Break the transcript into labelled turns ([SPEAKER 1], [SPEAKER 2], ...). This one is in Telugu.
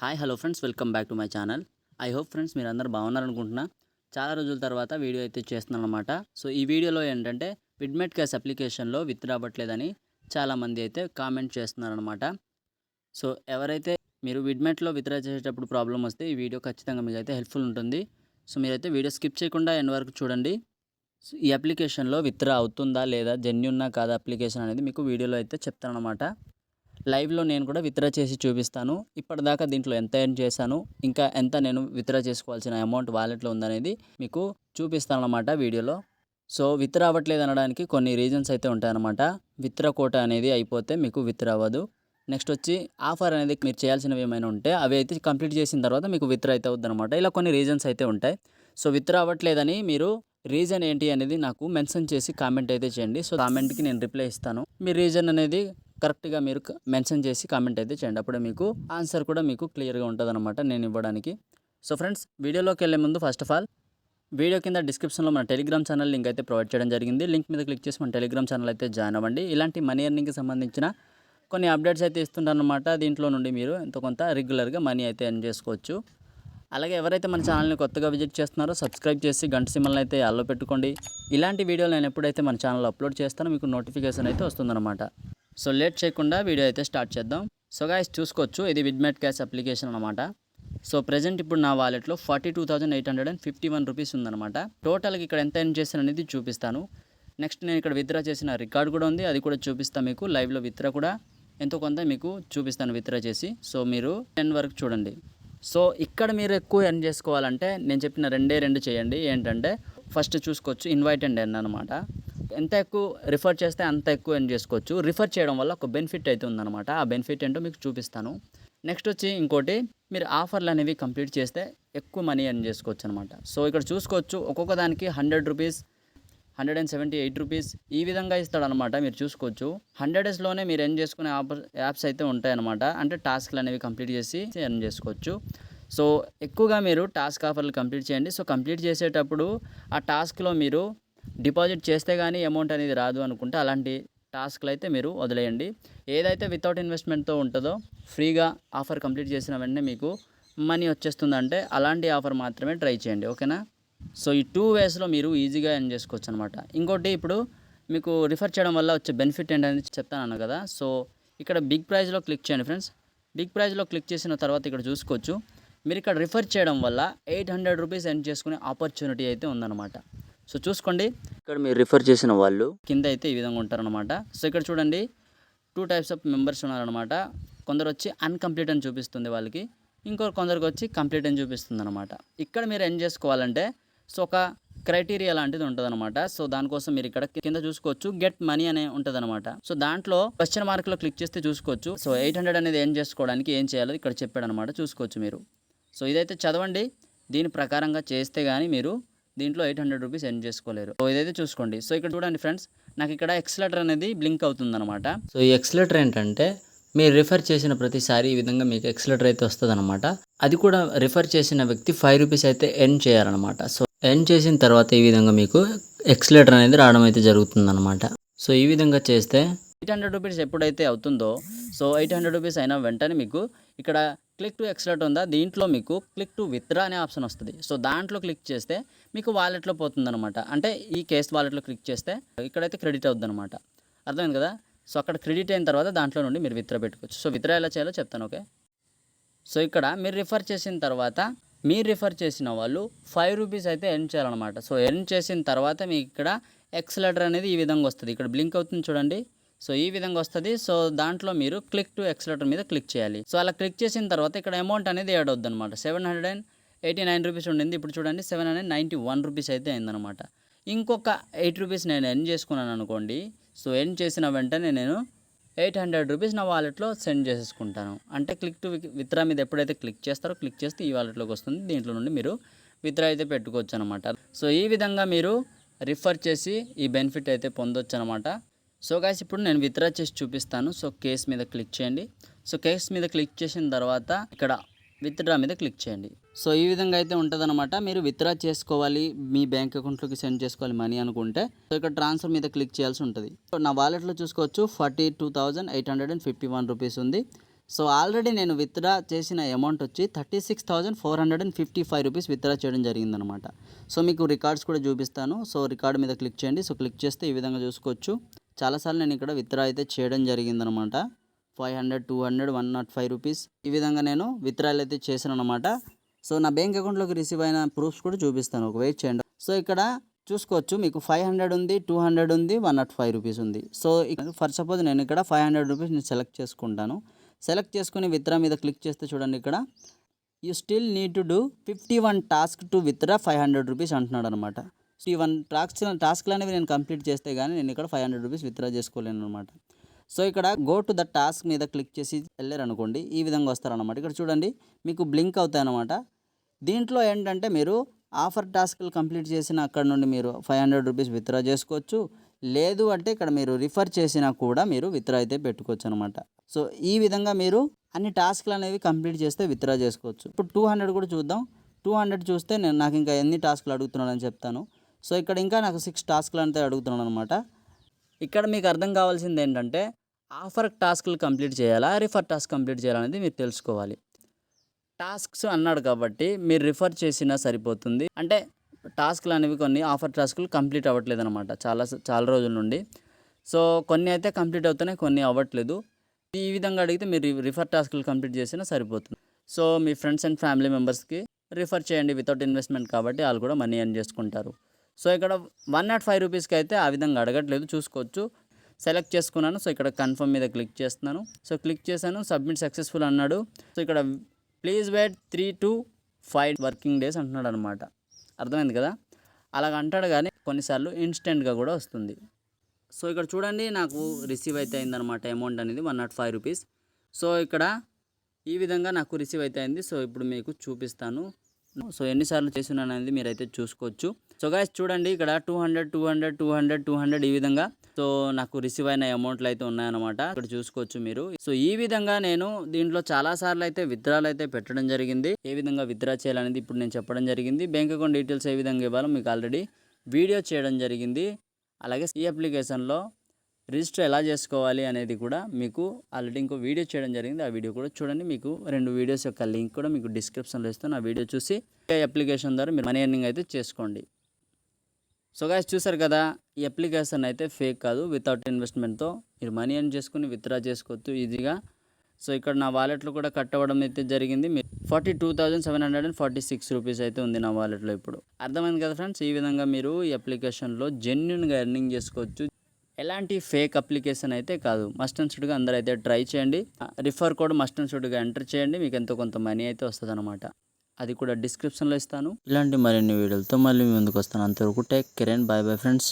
[SPEAKER 1] Hi hello friends, welcome back to my channel. I hope friends మీరందరూ బాగున్నారనుకుంటున్నా. చాలా రోజుల తర్వాత వీడియో అయితే చేస్తున్నాను అనమాట. సో ఈ వీడియోలో ఏంటంటే విడ్మెట్ క్యాష్ అప్లికేషన్లో విత్ రావట్లేదని చాలామంది అయితే కామెంట్ చేస్తున్నారనమాట. సో ఎవరైతే మీరు విడ్మెట్లో విత్డ్రా చేసేటప్పుడు ప్రాబ్లం వస్తే ఈ వీడియో ఖచ్చితంగా మీకు అయితే హెల్ప్ఫుల్ ఉంటుంది. సో మీరైతే వీడియో స్కిప్ చేయకుండా ఎండ్ వరకు చూడండి. సో ఈ అప్లికేషన్లో విత్డ్రా అవుతుందా లేదా, జెన్యూన్నా కాదా అప్లికేషన్ అనేది మీకు వీడియోలో అయితే చెప్తానమాట. లైవ్లో నేను కూడా విత్డ్రా చేసి చూపిస్తాను. ఇప్పటిదాకా దీంట్లో ఎంత ఎర్న్ చేశాను, ఇంకా ఎంత నేను విత్డ్రా చేసుకోవాల్సిన అమౌంట్ వాలెట్లో ఉందనేది మీకు చూపిస్తానన్నమాట వీడియోలో. సో విత్డ్రా అవ్వట్లేదు అనడానికి కొన్ని రీజన్స్ అయితే ఉంటాయన్నమాట. విత్డ్రా కోటా అనేది అయిపోతే మీకు విత్డ్రా అవ్వదు. నెక్స్ట్ వచ్చి ఆఫర్ అనేది మీరు చేయాల్సినవి ఏమైనా ఉంటే అవి అయితే కంప్లీట్ చేసిన తర్వాత మీకు విత్డ్రా అయితే అవుద్దనమాట. ఇలా కొన్ని రీజన్స్ అయితే ఉంటాయి. సో విత్డ్రా అవ్వట్లేదని మీరు రీజన్ ఏంటి అనేది నాకు మెన్షన్ చేసి కామెంట్ అయితే చేయండి. సో కామెంట్కి నేను రిప్లై ఇస్తాను. మీ రీజన్ అనేది కరెక్ట్గా మీరు మెన్షన్ చేసి కామెంట్ అయితే చేయండి. అప్పుడే మీకు ఆన్సర్ కూడా మీకు క్లియర్గా ఉంటుందన్నమాట నేను ఇవ్వడానికి. సో ఫ్రెండ్స్, వీడియోలోకి వెళ్ళే ముందు ఫస్ట్ ఆఫ్ ఆల్ వీడియో కింద డిస్క్రిప్షన్లో మన టెలిగ్రామ్ ఛానల్ లింక్ అయితే ప్రొవైడ్ చేయడం జరిగింది. లింక్ మీద క్లిక్ చేసి మన టెలిగ్రామ్ ఛానల్ అయితే జాయిన్ అవ్వండి. ఇలాంటి మనీ ఎర్నింగ్కి సంబంధించిన కొన్ని అప్డేట్స్ అయితే ఇస్తుంటారనమాట. దీంట్లో నుండి మీరు ఎంతో కొంత రెగ్యులర్గా మనీ అయితే ఎర్న్ చేసుకోవచ్చు. అలాగే ఎవరైతే మన ఛానల్ని కొత్తగా విజిట్ చేస్తున్నారో సబ్స్క్రైబ్ చేసి గంట సింబల్ని అయితే ఆల్లో పెట్టుకోండి. ఇలాంటి వీడియోలు నేను ఎప్పుడైతే మన ఛానల్లో అప్లోడ్ చేస్తానో మీకు నోటిఫికేషన్ అయితే వస్తుందన్నమాట. సో లేట్ చేయకుండా వీడియో అయితే స్టార్ట్ చేద్దాం. సో గాయ్స్, చూసుకోవచ్చు ఇది విడ్మెట్ క్యాష్ అప్లికేషన్ అనమాట. సో ప్రజెంట్ ఇప్పుడు నా వాలెట్లో 42,851 రూపీస్ ఉందన్నమాట. టోటల్గా ఇక్కడ ఎంత ఎర్న్ చేశాను అనేది చూపిస్తాను. నెక్స్ట్ నేను ఇక్కడ విత్డ్రా చేసిన రికార్డ్ కూడా ఉంది, అది కూడా చూపిస్తాను మీకు. లైవ్లో విత్డ్రా కూడా ఎంతో కొంత మీకు చూపిస్తాను విత్డ్రా చేసి. సో మీరు 10 వరకు చూడండి. సో ఇక్కడ మీరు ఎక్కువ ఎర్న్ చేసుకోవాలంటే నేను చెప్పిన రెండు చేయండి. ఏంటంటే ఫస్ట్ చూసుకోవచ్చు ఇన్వైట్ అండ్ ఎర్న్ అనమాట. ఎంత ఎక్కువ రిఫర్ చేస్తే అంత ఎక్కువ ఎర్న్ చేసుకోవచ్చు. రిఫర్ చేయడం వల్ల ఒక బెనిఫిట్ అయితే ఉందన్నమాట. ఆ బెనిఫిట్ ఏంటో మీకు చూపిస్తాను. నెక్స్ట్ వచ్చి ఇంకోటి, మీరు ఆఫర్లు అనేవి కంప్లీట్ చేస్తే ఎక్కువ మనీ ఎర్న్ చేసుకోవచ్చు అనమాట. సో ఇక్కడ చూసుకోవచ్చు ఒక్కొక్క దానికి 100 రూపీస్, 178 రూపీస్ ఈ విధంగా ఇస్తాడనమాట. మీరు చూసుకోవచ్చు 100 డేస్లోనే మీరు ఎర్న్ చేసుకునే యాప్స్ అయితే ఉంటాయన్నమాట. అంటే టాస్క్లు అనేవి కంప్లీట్ చేసి ఎర్న్ చేసుకోవచ్చు. సో ఎక్కువగా మీరు టాస్క్ ఆఫర్లు కంప్లీట్ చేయండి. సో కంప్లీట్ చేసేటప్పుడు ఆ టాస్క్లో మీరు డిపాజిట్ చేస్తే కానీ అమౌంట్ అనేది రాదు అనుకుంటే అలాంటి టాస్క్లు అయితే మీరు వదిలేయండి. ఏదైతే వితౌట్ ఇన్వెస్ట్మెంట్తో ఉంటుందో, ఫ్రీగా ఆఫర్ కంప్లీట్ చేసిన వెంటనే మీకు మనీ వచ్చేస్తుందంటే అలాంటి ఆఫర్ మాత్రమే ట్రై చేయండి, ఓకేనా. సో ఈ 2 వేస్లో మీరు ఈజీగా ఎర్న్ చేసుకోవచ్చు అనమాట. ఇంకోటి, ఇప్పుడు మీకు రిఫర్ చేయడం వల్ల వచ్చే బెనిఫిట్ ఏంటనేది చెప్తాను కదా. సో ఇక్కడ బిగ్ ప్రైజ్లో క్లిక్ చేయండి ఫ్రెండ్స్. బిగ్ ప్రైజ్లో క్లిక్ చేసిన తర్వాత ఇక్కడ చూసుకోవచ్చు మీరు ఇక్కడ రిఫర్ చేయడం వల్ల 800 రూపీస్ ఎర్న్ చేసుకునే ఆపర్చునిటీ అయితే ఉందన్నమాట. సో చూసుకోండి, ఇక్కడ మీరు రిఫర్ చేసిన వాళ్ళు కింద అయితే ఈ విధంగా ఉంటారనమాట. సో ఇక్కడ చూడండి 2 టైప్స్ ఆఫ్ మెంబర్స్ ఉన్నారనమాట. కొందరు వచ్చి అన్కంప్లీట్ అని చూపిస్తుంది వాళ్ళకి, కొందరికి వచ్చి కంప్లీట్ అని చూపిస్తుంది అనమాట. ఇక్కడ మీరు ఎర్న్ చేసుకోవాలంటే సో ఒక క్రైటీరియా లాంటిది ఉంటుంది అనమాట. సో దానికోసం మీరు ఇక్కడ కింద చూసుకోవచ్చు గెట్ మనీ అనే ఉంటుంది అనమాట. సో దాంట్లో క్వశ్చన్ మార్క్లో క్లిక్ చేస్తే చూసుకోవచ్చు. సో 800 అనేది ఎర్న్ చేసుకోవడానికి ఏం చేయాలో ఇక్కడ చెప్పాడు అనమాట, చూసుకోవచ్చు మీరు. సో ఇదైతే చదవండి, దీని ప్రకారంగా చేస్తే కానీ మీరు దీంట్లో 800 రూపీస్ ఎర్న్ చేసుకోలేరు. సో ఇదైతే చూసుకోండి. సో ఇక్కడ చూడండి ఫ్రెండ్స్, నాకు ఇక్కడ ఎక్స్లెటర్ అనేది బ్లింక్ అవుతుంది అనమాట. సో ఈ ఎక్స్లెటర్ ఏంటంటే మీరు రిఫర్ చేసిన ప్రతిసారి ఈ విధంగా మీకు ఎక్స్లెటర్ అయితే వస్తుంది అనమాట. అది కూడా రిఫర్ చేసిన వ్యక్తి 5 రూపీస్ అయితే ఎర్న్ చేయాలన్నమాట. సో ఎర్న్ చేసిన తర్వాత ఈ విధంగా మీకు ఎక్స్లెటర్ అనేది రావడం అయితే జరుగుతుందన్నమాట. సో ఈ విధంగా చేస్తే 800 రూపీస్ ఎప్పుడైతే అవుతుందో, సో 800 రూపీస్ అయినా వెంటనే మీకు ఇక్కడ క్లిక్ టు ఎక్స్లెట్ ఉందా, దీంట్లో మీకు క్లిక్ టు విత్డ్రా అనే ఆప్షన్ వస్తుంది. సో దాంట్లో క్లిక్ చేస్తే మీకు వాలెట్లో పోతుందన్నమాట. అంటే ఈ కేస్ వాలెట్లో క్లిక్ చేస్తే ఇక్కడైతే క్రెడిట్ అవుతుంది అనమాట. అర్థమైంది కదా. సో అక్కడ క్రెడిట్ అయిన తర్వాత దాంట్లో నుండి మీరు విత్డ్రా పెట్టుకోవచ్చు. సో విత్డ్రా ఎలా చేయాలో చెప్తాను, ఓకే. సో ఇక్కడ మీరు రిఫర్ చేసిన తర్వాత మీరు రిఫర్ చేసిన వాళ్ళు 5 రూపీస్ అయితే ఎర్న్ చేయాలన్నమాట. సో ఎర్న్ చేసిన తర్వాత మీకు ఇక్కడ ఎక్స్లెటర్ అనేది ఈ విధంగా వస్తుంది. ఇక్కడ బ్లింక్ అవుతుంది చూడండి. సో ఈ విధంగా వస్తుంది. సో దాంట్లో మీరు క్లిక్ టు ఎక్స్లెటర్ మీద క్లిక్ చేయాలి. సో అలా క్లిక్ చేసిన తర్వాత ఇక్కడ అమౌంట్ అనేది యాడ్ అవుద్ది అనమాట. 789 రూపీస్ ఉండింది, ఇప్పుడు చూడండి 791 రూపీస్ అయితే అయిందనమాట. ఇంకొక 8 రూపీస్ నేను ఎర్న్ చేసుకున్నాను అనుకోండి. సో ఎర్న్ చేసిన వెంటనే నేను 800 రూపీస్ నా వాలెట్లో సెండ్ చేసేసుకుంటాను. అంటే క్లిక్ టు విత్డ్రా మీద ఎప్పుడైతే క్లిక్ చేస్తారో క్లిక్ చేస్తే ఈ వాలెట్లోకి వస్తుంది. దీంట్లో నుండి మీరు విత్డ్రా అయితే పెట్టుకోవచ్చు అనమాట. సో ఈ విధంగా మీరు రిఫర్ చేసి ఈ బెనిఫిట్ అయితే పొందొచ్చు అనమాట. సో గాయ్స్, ఇప్పుడు నేను విత్డ్రా చేసి చూపిస్తాను. సో కేస్ మీద క్లిక్ చేయండి. సో కేస్ మీద క్లిక్ చేసిన తర్వాత ఇక్కడ విత్డ్రా మీద క్లిక్ చేయండి. సో ఈ విధంగా అయితే ఉంటుందన్నమాట. మీరు విత్డ్రా చేసుకోవాలి, మీ బ్యాంక్ అకౌంట్లోకి సెండ్ చేసుకోవాలి మనీ అనుకుంటే సో ఇక్కడ ట్రాన్స్ఫర్ మీద క్లిక్ చేయాల్సి ఉంటుంది. సో నా వాలెట్లో చూసుకోవచ్చు 42,851 రూపీస్ ఉంది. సో ఆల్రెడీ నేను విత్డ్రా చేసిన అమౌంట్ వచ్చి 36,455 రూపీస్ విత్డ్రా చేయడం జరిగిందనమాట. సో మీకు రికార్డ్స్ కూడా చూపిస్తాను. సో రికార్డ్ మీద క్లిక్ చేయండి. సో క్లిక్ చేస్తే ఈ విధంగా చూసుకోవచ్చు. చాలాసార్లు నేను ఇక్కడ విత్డ్రా అయితే చేయడం జరిగిందనమాట. 500, 200, 105 రూపీస్ ఈ విధంగా నేను విత్డ్రాలు అయితే చేశాను అనమాట. సో నా బ్యాంక్ అకౌంట్లోకి రిసీవ్ అయిన ప్రూఫ్స్ కూడా చూపిస్తాను. ఒక వెయిట్ చేయండి. సో ఇక్కడ చూసుకోవచ్చు మీకు 500 ఉంది, 200 ఉంది, 105 రూపీస్ ఉంది. సో ఫర్ సపోజ్ నేను ఇక్కడ 500 రూపీస్ నేను సెలెక్ట్ చేసుకుంటాను. సెలెక్ట్ చేసుకుని విత్డ్రా మీద క్లిక్ చేస్తే చూడండి, ఇక్కడ you still need to do 51 task to withdraw 500 rupees అంటున్నాడు అనమాట. సో ఈ 1 టాస్క్లు అనేవి నేను కంప్లీట్ చేస్తే కానీ నేను ఇక్కడ 500 రూపీస్ విత్డ్రా చేసుకోలేను అనమాట. సో ఇక్కడ గో టు ద టాస్క్ మీద క్లిక్ చేసి వెళ్ళారనుకోండి, ఈ విధంగా వస్తారనమాట. ఇక్కడ చూడండి మీకు బ్లింక్ అవుతాయి అనమాట. దీంట్లో ఏంటంటే మీరు ఆఫర్ టాస్క్లు కంప్లీట్ చేసిన అక్కడ నుండి మీరు 500 రూపీస్ విత్డ్రా చేసుకోవచ్చు. లేదు అంటే ఇక్కడ మీరు రిఫర్ చేసినా కూడా మీరు విత్డ్రా అయితే పెట్టుకోవచ్చు అనమాట. సో ఈ విధంగా మీరు అన్ని టాస్క్లు అనేవి కంప్లీట్ చేస్తే విత్డ్రా చేసుకోవచ్చు. ఇప్పుడు 200 కూడా చూద్దాం. 200 చూస్తే నాకు ఇంకా ఎన్ని టాస్క్లు అడుగుతున్నాడు అని చెప్తాను. సో ఇక్కడ ఇంకా నాకు 6 టాస్క్లు అంతే అడుగుతున్నాడు అనమాట. ఇక్కడ మీకు అర్థం కావాల్సింది ఏంటంటే ఆఫర్ టాస్క్లు కంప్లీట్ చేయాలా, రిఫర్ టాస్క్ కంప్లీట్ చేయాలనేది మీరు తెలుసుకోవాలి. టాస్క్స్ అన్నాడు కాబట్టి మీరు రిఫర్ చేసినా సరిపోతుంది. అంటే టాస్క్లు అనేవి కొన్ని ఆఫర్ టాస్క్లు కంప్లీట్ అవ్వట్లేదు అనమాట చాలా రోజుల నుండి. సో కొన్ని అయితే కంప్లీట్ అవుతున్నాయి, కొన్ని అవ్వట్లేదు. ఈ విధంగా అడిగితే మీరు రిఫర్ టాస్క్లు కంప్లీట్ చేసినా సరిపోతుంది. So me friends and family మెంబర్స్కి రిఫర్ చేయండి వితౌట్ ఇన్వెస్ట్మెంట్ కాబట్టి వాళ్ళు కూడా మనీ ఎర్న్ చేసుకుంటారు. సో ఇక్కడ 105 రూపీస్కి అయితే ఆ విధంగా అడగట్లేదు, చూసుకోవచ్చు. సెలెక్ట్ చేసుకున్నాను. సో ఇక్కడ కన్ఫర్మ్ మీద క్లిక్ చేస్తున్నాను. సో క్లిక్ చేశాను, సబ్మిట్ సక్సెస్ఫుల్ అన్నాడు. సో ఇక్కడ please wait 3 to 5 working days అంటున్నాడు అనమాట. అర్థమైంది కదా? అలాగ అంటాడు కానీ కొన్నిసార్లు ఇన్స్టెంట్గా కూడా వస్తుంది. సో ఇక్కడ చూడండి నాకు రిసీవ్ అయితే అయిందనమాట అమౌంట్ అనేది 105 రూపీస్. సో ఇక్కడ ఈ విధంగా నాకు రిసీవ్ అయితే అయింది. సో ఇప్పుడు మీకు చూపిస్తాను. సో ఎన్నిసార్లు చేస్తున్నాను అనేది మీరైతే చూసుకోవచ్చు. సో గైస్ చూడండి ఇక్కడ 200, 200, 200, 200 ఈ విధంగా సో నాకు రిసీవ్ అయిన అమౌంట్లు అయితే ఉన్నాయన్నమాట. ఇక్కడ చూసుకోవచ్చు మీరు. సో ఈ విధంగా నేను దీంట్లో చాలాసార్లు అయితే విత్డ్రాలు అయితే పెట్టడం జరిగింది. ఏ విధంగా విత్డ్రా చేయాలనేది ఇప్పుడు నేను చెప్పడం జరిగింది. బ్యాంక్ అకౌంట్ డీటెయిల్స్ ఏ విధంగా ఇవ్వాలో మీకు ఆల్రెడీ వీడియో చేయడం జరిగింది. అలాగే ఈ అప్లికేషన్లో రిజిస్టర్ ఎలా చేసుకోవాలి అనేది కూడా మీకు ఆల్రెడీ ఇంకో వీడియో చేయడం జరిగింది. ఆ వీడియో కూడా చూడండి. మీకు 2 వీడియోస్ యొక్క లింక్ కూడా మీకు డిస్క్రిప్షన్లో ఇస్తాను. ఆ వీడియో చూసి ఈ అప్లికేషన్ ద్వారా మీరు మనీ ఎర్నింగ్ అయితే చేసుకోండి. సో గైస్ చూసారు కదా, ఈ అప్లికేషన్ అయితే ఫేక్ కాదు. వితౌట్ ఇన్వెస్ట్మెంట్తో మీరు మనీ ఎర్న్ చేసుకుని విత్డ్రా చేసుకోవచ్చు ఈజీగా. సో ఇక్కడ నా వాలెట్లో కూడా కట్ అవ్వడం అయితే జరిగింది. 42,746 రూపీస్ అయితే ఉంది నా వాలెట్లో ఇప్పుడు. అర్థమైంది కదా ఫ్రెండ్స్? ఈ విధంగా మీరు ఈ అప్లికేషన్లో జెన్యున్గా ఎర్నింగ్ చేసుకోవచ్చు. ఎలాంటి ఫేక్ అప్లికేషన్ అయితే కాదు. మస్ట్ అండ్ షుడ్గా అందరూ అయితే ట్రై చేయండి. రిఫర్ కోడ్ మస్ట్ అండ్ షుడ్గా ఎంటర్ చేయండి. మీకు ఎంతో కొంత మనీ అయితే వస్తుంది అనమాట. అది కూడా డిస్క్రిప్షన్లో ఇస్తాను. ఇలాంటి మరిన్ని వీడియోలతో మళ్ళీ ముందుకు వస్తాను. అంతవరకు take care and by bye friends.